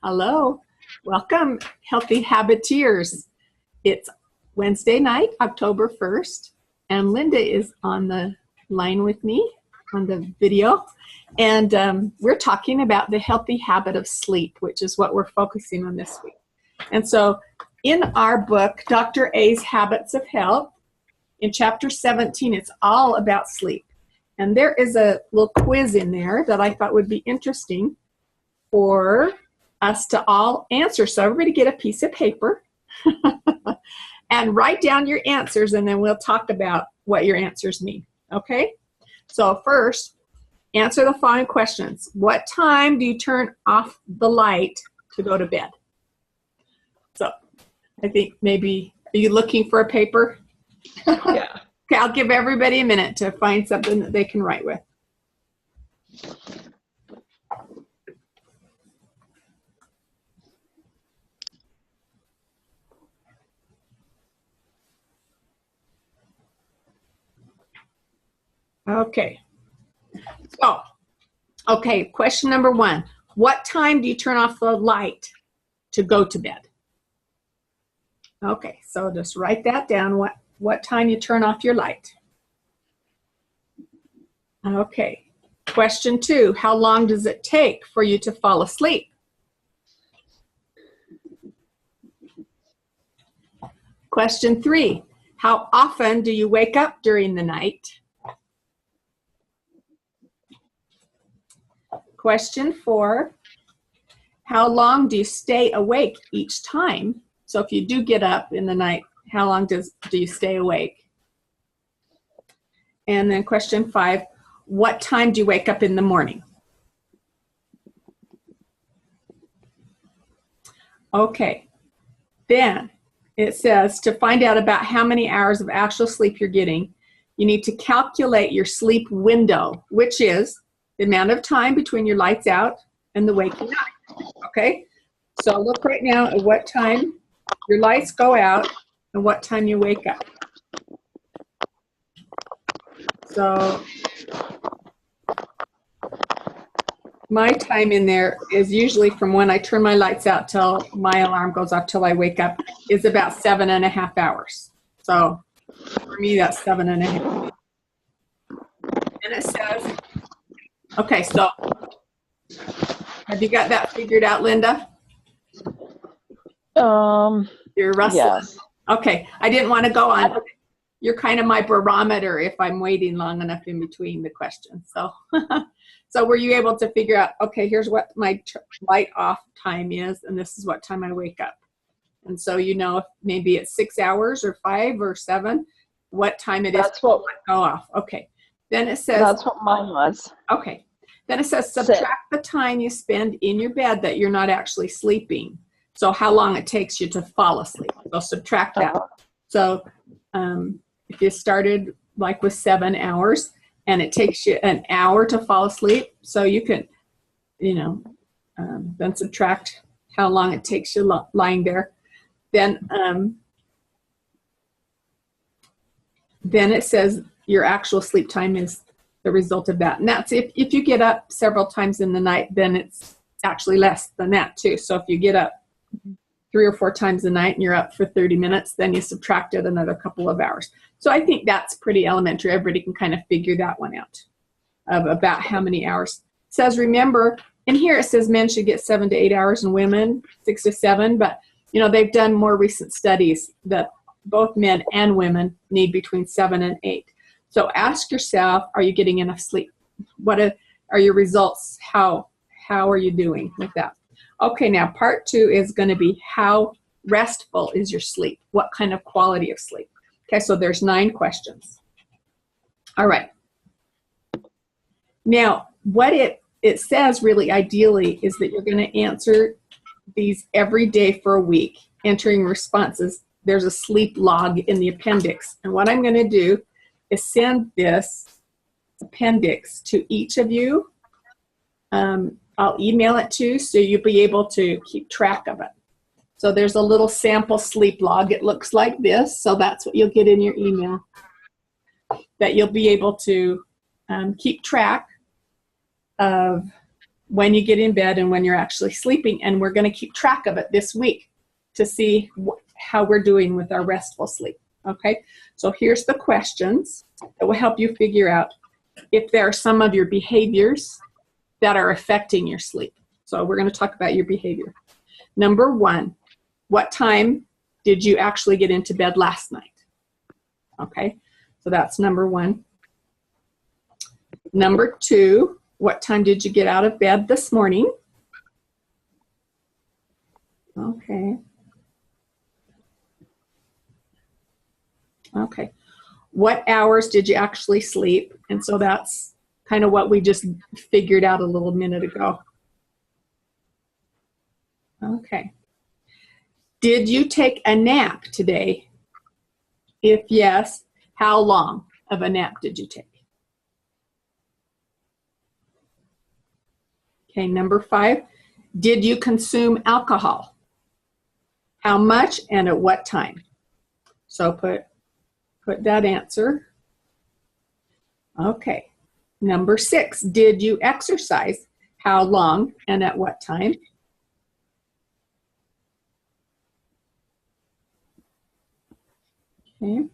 Hello, welcome, Healthy Habiteers. It's Wednesday night, October 1st, and Linda is on the line with me on the video, and we're talking about the healthy habit of sleep, which is what we're focusing on this week. And so in our book, Dr. A's Habits of Health, in chapter 17, it's all about sleep. And there is a little quiz in there that I thought would be interesting for us to all answer. So everybody get a piece of paper and write down your answers, and then we'll talk about what your answers mean. Okay? So first, answer the following questions. What time do you turn off the light to go to bed? So I think maybe, are you looking for a paper? Yeah. Okay, I'll give everybody a minute to find something that they can write with. Okay. So, okay, question number one. What time do you turn off the light to go to bed? Okay, so just write that down, what time you turn off your light. Okay, question two. How long does it take for you to fall asleep? Question three. How often do you wake up during the night? Question four, how long do you stay awake each time? So if you do get up in the night, how long do you stay awake? And then question five, what time do you wake up in the morning? Okay, then it says to find out about how many hours of actual sleep you're getting, you need to calculate your sleep window, which is the amount of time between your lights out and the waking up. Okay, so look right now at what time your lights go out and what time you wake up. So my time in there is usually from when I turn my lights out till my alarm goes off till I wake up is about 7.5 hours. So for me, that's 7.5. And it says, okay, so have you got that figured out, Linda? You're rustling. Yes. Okay, I didn't want to go on. You're kind of my barometer if I'm waiting long enough in between the questions. So, so were you able to figure out, okay, here's what my light off time is, and this is what time I wake up. And so you know if maybe it's 6 hours or 5 or 7, what time it is That's what go off. Okay. Then it says. That's what mine was. Okay. Then it says subtract the time you spend in your bed that you're not actually sleeping. So how long it takes you to fall asleep. So subtract that. So if you started like with 7 hours and it takes you an hour to fall asleep, so you can, then subtract how long it takes you lying there. Then it says your actual sleep time is the result of that. And that's if you get up several times in the night, then it's actually less than that too. So if you get up 3 or 4 times a night and you're up for 30 minutes, then you subtract it another couple of hours. So I think that's pretty elementary. Everybody can kind of figure that one out of about how many hours. It says, remember, and here it says men should get 7 to 8 hours and women 6 to 7, but they've done more recent studies that both men and women need between 7 and 8. So ask yourself, are you getting enough sleep? What are your results? How are you doing with that? Okay, now part 2 is going to be how restful is your sleep? What kind of quality of sleep? Okay, so there's 9 questions. All right. Now, what it says really ideally is that you're going to answer these every day for a week, entering responses. There's a sleep log in the appendix. And what I'm going to do is send this appendix to each of you. I'll email it to you so you'll be able to keep track of it. So there's a little sample sleep log. It looks like this. So that's what you'll get in your email, that you'll be able to keep track of when you get in bed and when you're actually sleeping. And we're going to keep track of it this week to see how we're doing with our restful sleep. Okay, so here's the questions that will help you figure out if there are some of your behaviors that are affecting your sleep. So we're going to talk about your behavior. Number 1, what time did you actually get into bed last night? Okay, so that's number 1. Number 2, what time did you get out of bed this morning? Okay. Okay. What hours did you actually sleep? And so that's kind of what we just figured out a little minute ago. Okay. Did you take a nap today? If yes, how long of a nap did you take? Okay, number 5, did you consume alcohol? How much and at what time? So put that answer. Okay. Number 6, did you exercise? How long and at what time? Okay.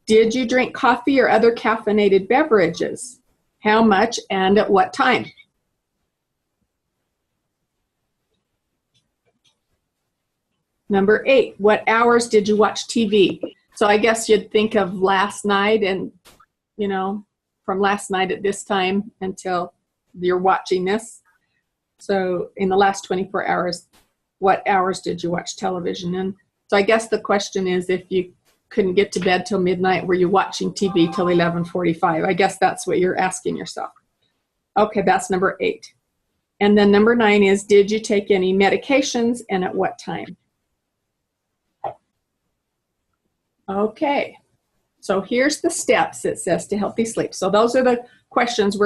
Did you drink coffee or other caffeinated beverages? How much and at what time? Number 8, what hours did you watch TV? So I guess you'd think of last night and, you know, from last night at this time until you're watching this. So in the last 24 hours, what hours did you watch television? And so I guess the question is, if you couldn't get to bed till midnight, were you watching TV till 11:45? I guess that's what you're asking yourself. Okay, that's number 8. And then number 9 is, did you take any medications and at what time? Okay, so here's the steps it says to healthy sleep. So those are the questions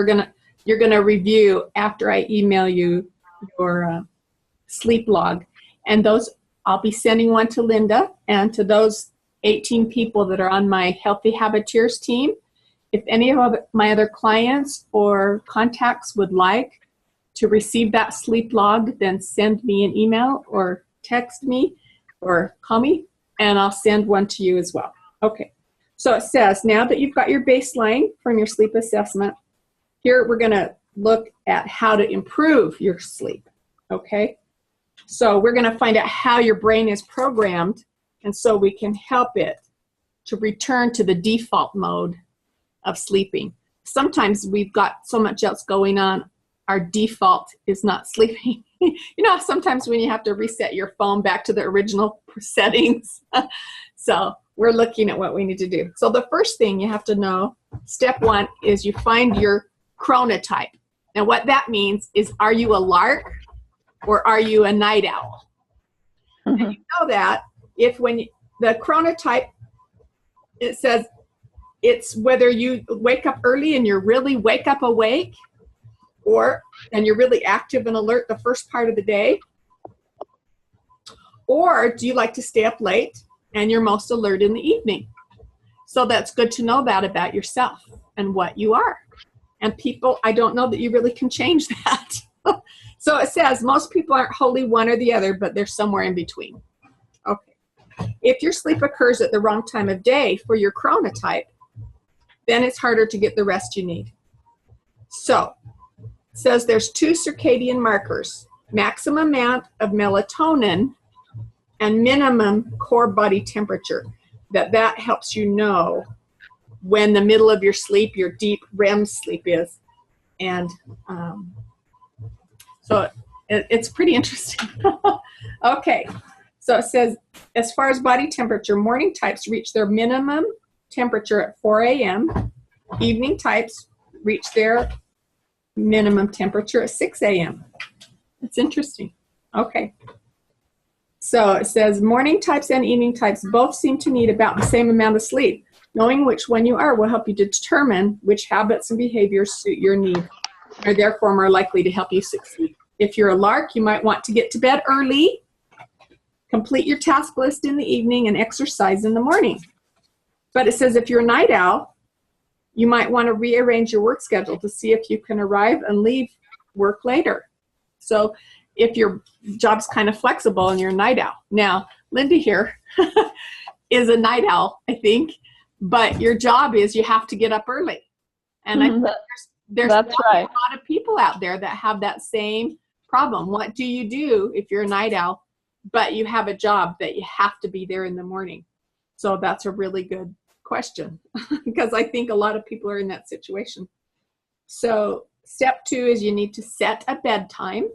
you're gonna review after I email you your sleep log. And those, I'll be sending one to Linda and to those 18 people that are on my Healthy Habiteers team. If any of my other clients or contacts would like to receive that sleep log, then send me an email or text me or call me, and I'll send one to you as well. Okay, so it says, now that you've got your baseline from your sleep assessment, here we're gonna look at how to improve your sleep, okay? So we're gonna find out how your brain is programmed, and so we can help it to return to the default mode of sleeping. Sometimes we've got so much else going on, our default is not sleeping. You know, sometimes when you have to reset your phone back to the original settings. So we're looking at what we need to do. So the first thing you have to know, step 1, is you find your chronotype. Now what that means is, are you a lark or are you a night owl? Mm-hmm. And you know that if the chronotype, it says it's whether you wake up early and you're really wake up awake, and you're really active and alert the first part of the day, or do you like to stay up late and you're most alert in the evening? So that's good to know that about yourself and what you are. And people, I don't know that you really can change that. So it says most people aren't wholly one or the other, but they're somewhere in between. Okay. If your sleep occurs at the wrong time of day for your chronotype, then it's harder to get the rest you need. So it says there's 2 circadian markers, maximum amount of melatonin and minimum core body temperature. That helps you know when the middle of your sleep, your deep REM sleep is. And so it's pretty interesting. Okay, so it says, as far as body temperature, morning types reach their minimum temperature at 4 a.m. Evening types reach their minimum temperature at 6 a.m. It's interesting. Okay. So it says morning types and evening types both seem to need about the same amount of sleep. Knowing which one you are will help you determine which habits and behaviors suit your needs, are therefore more likely to help you succeed. If you're a lark, you might want to get to bed early, complete your task list in the evening, and exercise in the morning. But it says if you're a night owl, You might want to rearrange your work schedule to see if you can arrive and leave work later. So if your job's kind of flexible and you're a night owl. Now, Linda here is a night owl, I think, but your job is you have to get up early. And I think there's That's right. a lot of people out there that have that same problem. What do you do if you're a night owl, but you have a job that you have to be there in the morning? So that's a really good question because I think a lot of people are in that situation. So step 2 is you need to set a bedtime.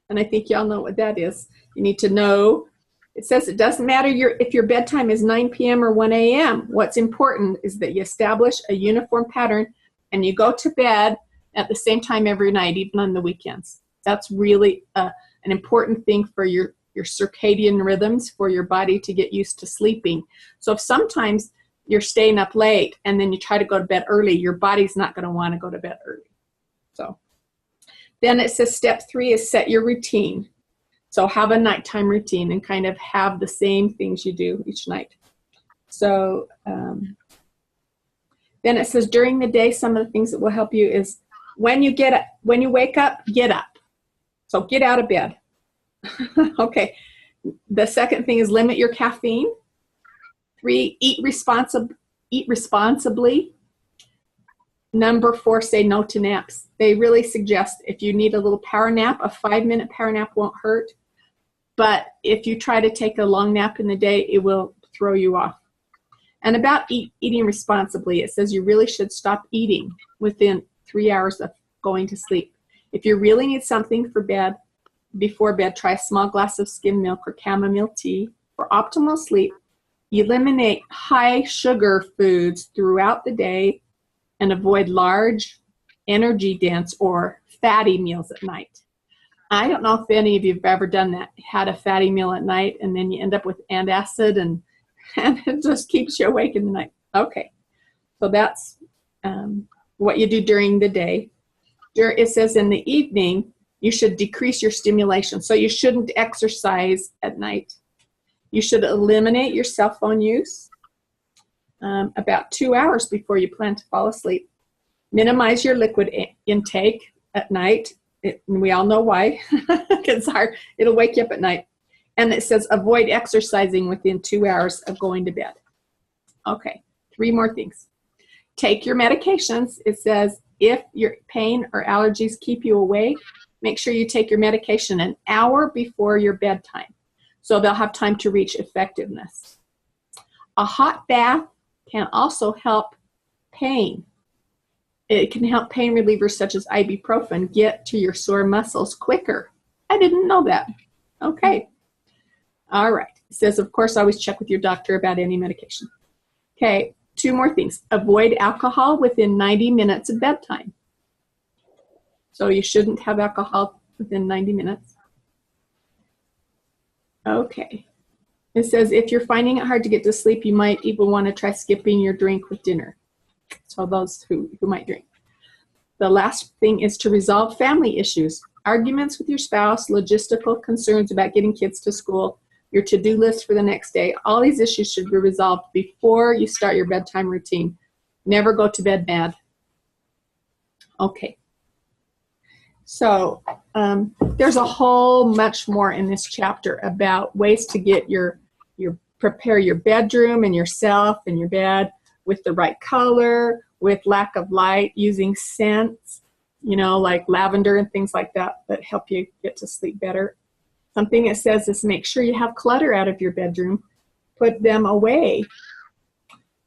And I think y'all know what that is. You need to know, it says it doesn't matter if your bedtime is 9 p.m. or 1 a.m. What's important is that you establish a uniform pattern and you go to bed at the same time every night, even on the weekends. That's really an important thing for your circadian rhythms, for your body to get used to sleeping. So if sometimes you're staying up late and then you try to go to bed early, your body's not going to want to go to bed early. So then it says step 3 is set your routine. So have a nighttime routine and kind of have the same things you do each night. So then it says during the day, some of the things that will help you is when you wake up, get up. So get out of bed. Okay. The second thing is limit your caffeine. 3, eat responsibly. Number 4, say no to naps. They really suggest if you need a little power nap, a 5-minute power nap won't hurt. But if you try to take a long nap in the day, it will throw you off. And about eating responsibly, it says you really should stop eating within 3 hours of going to sleep. If you really need something for bed, before bed, try a small glass of skim milk or chamomile tea. For optimal sleep, eliminate high sugar foods throughout the day and avoid large, energy-dense, or fatty meals at night. I don't know if any of you have ever done that, had a fatty meal at night, and then you end up with antacid, and it just keeps you awake in the night. Okay, so that's what you do during the day. It says in the evening, you should decrease your stimulation. So you shouldn't exercise at night. You should eliminate your cell phone use about 2 hours before you plan to fall asleep. Minimize your liquid intake at night. We all know why. It's hard. It'll wake you up at night. And it says avoid exercising within 2 hours of going to bed. Okay, 3 more things. Take your medications. It says if your pain or allergies keep you awake, make sure you take your medication an hour before your bedtime, so they'll have time to reach effectiveness. A hot bath can also help pain. It can help pain relievers such as ibuprofen get to your sore muscles quicker. I didn't know that. Okay. All right. It says, of course, always check with your doctor about any medication. Okay. 2 more things. Avoid alcohol within 90 minutes of bedtime. So you shouldn't have alcohol within 90 minutes. Okay. It says if you're finding it hard to get to sleep, you might even want to try skipping your drink with dinner. So those who might drink. The last thing is to resolve family issues. Arguments with your spouse, logistical concerns about getting kids to school, your to-do list for the next day. All these issues should be resolved before you start your bedtime routine. Never go to bed mad. Okay. So there's a whole much more in this chapter about ways to get prepare your bedroom and yourself and your bed with the right color, with lack of light, using scents, like lavender and things like that help you get to sleep better. Something it says is make sure you have clutter out of your bedroom, put them away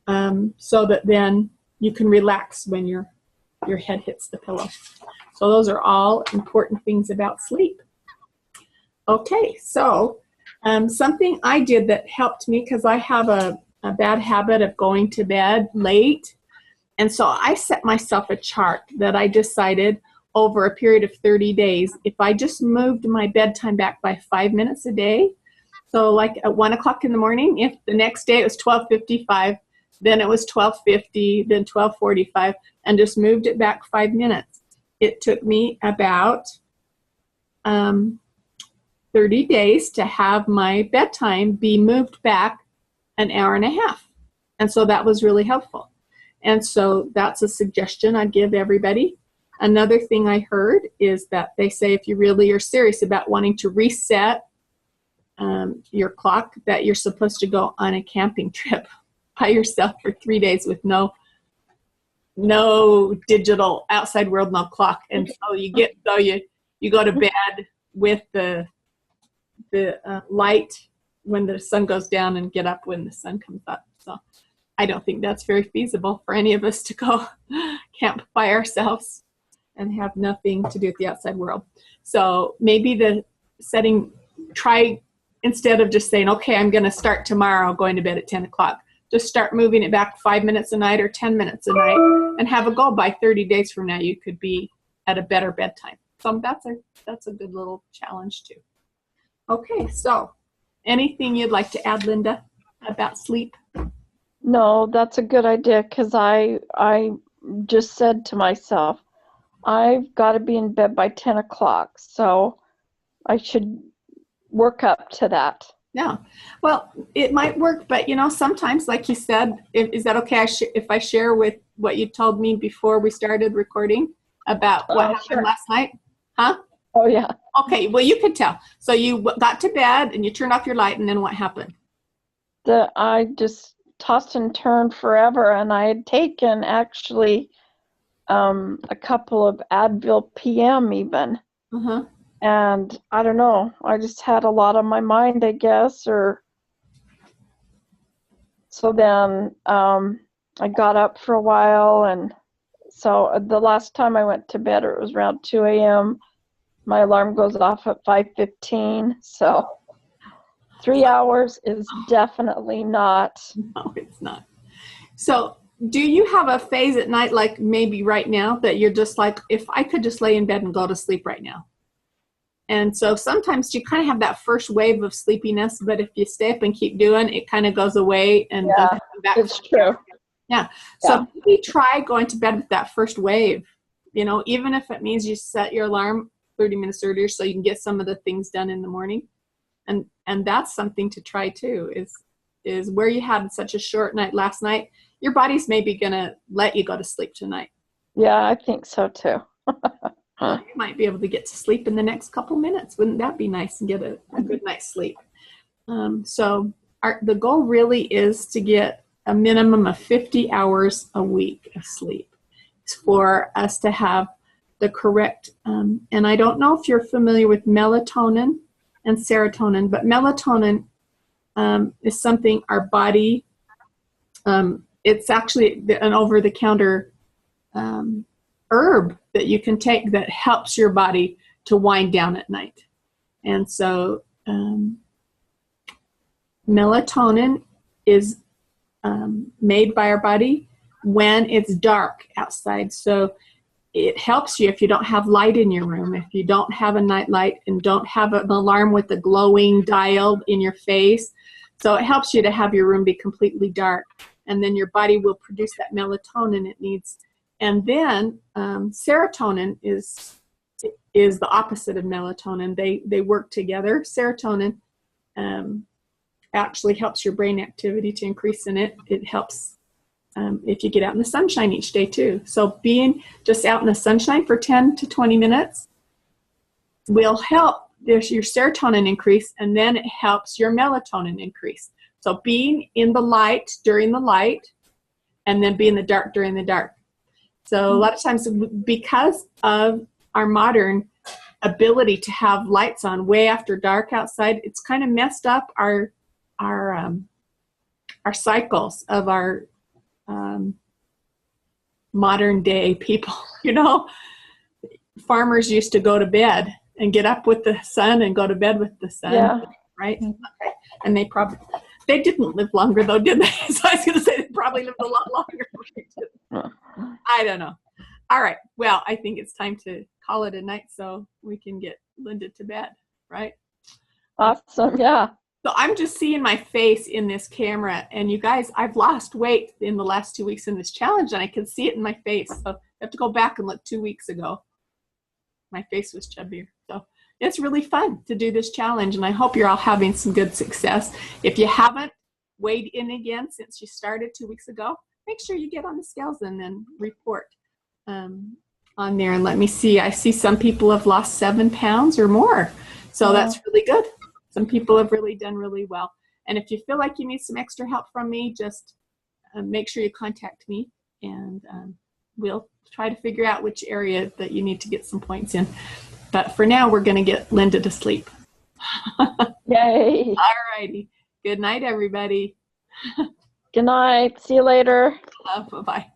so that then you can relax when your head hits the pillow. So those are all important things about sleep. Okay, so something I did that helped me, because I have a bad habit of going to bed late, and so I set myself a chart that I decided over a period of 30 days, if I just moved my bedtime back by 5 minutes a day, so like at 1 o'clock in the morning, if the next day it was 12:55, then it was 12:50, then 12:45, and just moved it back 5 minutes. It took me about 30 days to have my bedtime be moved back an hour and a half. And so that was really helpful. And so that's a suggestion I'd give everybody. Another thing I heard is that they say if you really are serious about wanting to reset your clock, that you're supposed to go on a camping trip by yourself for 3 days with no digital outside world, no clock. And so you go to bed with the light when the sun goes down and get up when the sun comes up. So I don't think that's very feasible for any of us to go camp by ourselves and have nothing to do with the outside world. So maybe try instead of just saying, okay, I'm going to start tomorrow going to bed at 10 o'clock, just start moving it back 5 minutes a night or 10 minutes a night and have a goal by 30 days from now you could be at a better bedtime. So that's a good little challenge too. Okay, so anything you'd like to add, Linda, about sleep? No, that's a good idea, because I just said to myself, I've got to be in bed by 10 o'clock, so I should work up to that. Yeah, well, it might work, but sometimes, like you said, is that okay if I share with what you told me before we started recording about what happened sure. last night? Huh? Oh, yeah. Okay, well, you could tell. So you got to bed and you turned off your light, and then what happened? I just tossed and turned forever, and I had taken actually a couple of Advil PM even. Uh-huh. And I don't know, I just had a lot on my mind, I guess, or so then I got up for a while, and so the last time I went to bed, it was around 2 a.m. My alarm goes off at 5:15, so 3 hours is definitely not. No, it's not. So do you have a phase at night, like maybe right now, that you're just like, if I could just lay in bed and go to sleep right now? And so sometimes you kind of have that first wave of sleepiness, but if you stay up and keep doing, it kind of goes away and doesn't come back. It's true. Yeah. So maybe try going to bed with that first wave, even if it means you set your alarm 30 minutes earlier so you can get some of the things done in the morning. And that's something to try too, is where you had such a short night last night, your body's maybe going to let you go to sleep tonight. Yeah, I think so too. You might be able to get to sleep in the next couple minutes. Wouldn't that be nice, and get a good night's sleep? So the goal really is to get a minimum of 50 hours a week of sleep for us to have the correct, and I don't know if you're familiar with melatonin and serotonin, but melatonin is something our body, it's actually an over-the-counter herb that you can take that helps your body to wind down at night. And so melatonin is made by our body when it's dark outside. So it helps you if you don't have light in your room, if you don't have a night light and don't have an alarm with a glowing dial in your face. So it helps you to have your room be completely dark. And then your body will produce that melatonin it needs. And then serotonin is the opposite of melatonin. They work together. Serotonin actually helps your brain activity to increase in it. It helps if you get out in the sunshine each day too. So being just out in the sunshine for 10 to 20 minutes will help your serotonin increase, and then it helps your melatonin increase. So being in the light during the light, and then be in the dark during the dark. So a lot of times, because of our modern ability to have lights on way after dark outside, it's kind of messed up our cycles of our modern day people. Farmers used to go to bed and get up with the sun and go to bed with the sun, right? Okay. And they didn't live longer though, did they? So I was going to say they probably lived a lot longer. I don't know. All right. Well, I think it's time to call it a night so we can get Linda to bed, right? Awesome. Yeah. So I'm just seeing my face in this camera, and you guys, I've lost weight in the last 2 weeks in this challenge, and I can see it in my face. So I have to go back and look 2 weeks ago. My face was chubbier. So it's really fun to do this challenge, and I hope you're all having some good success. If you haven't weighed in again since you started 2 weeks ago, make sure you get on the scales and then report on there. And let me see. I see some people have lost 7 pounds or more. So that's really good. Some people have really done really well. And if you feel like you need some extra help from me, just make sure you contact me, and we'll try to figure out which area that you need to get some points in. But for now, we're going to get Linda to sleep. Yay. All righty. Good night, everybody. Good night. See you later. Bye-bye.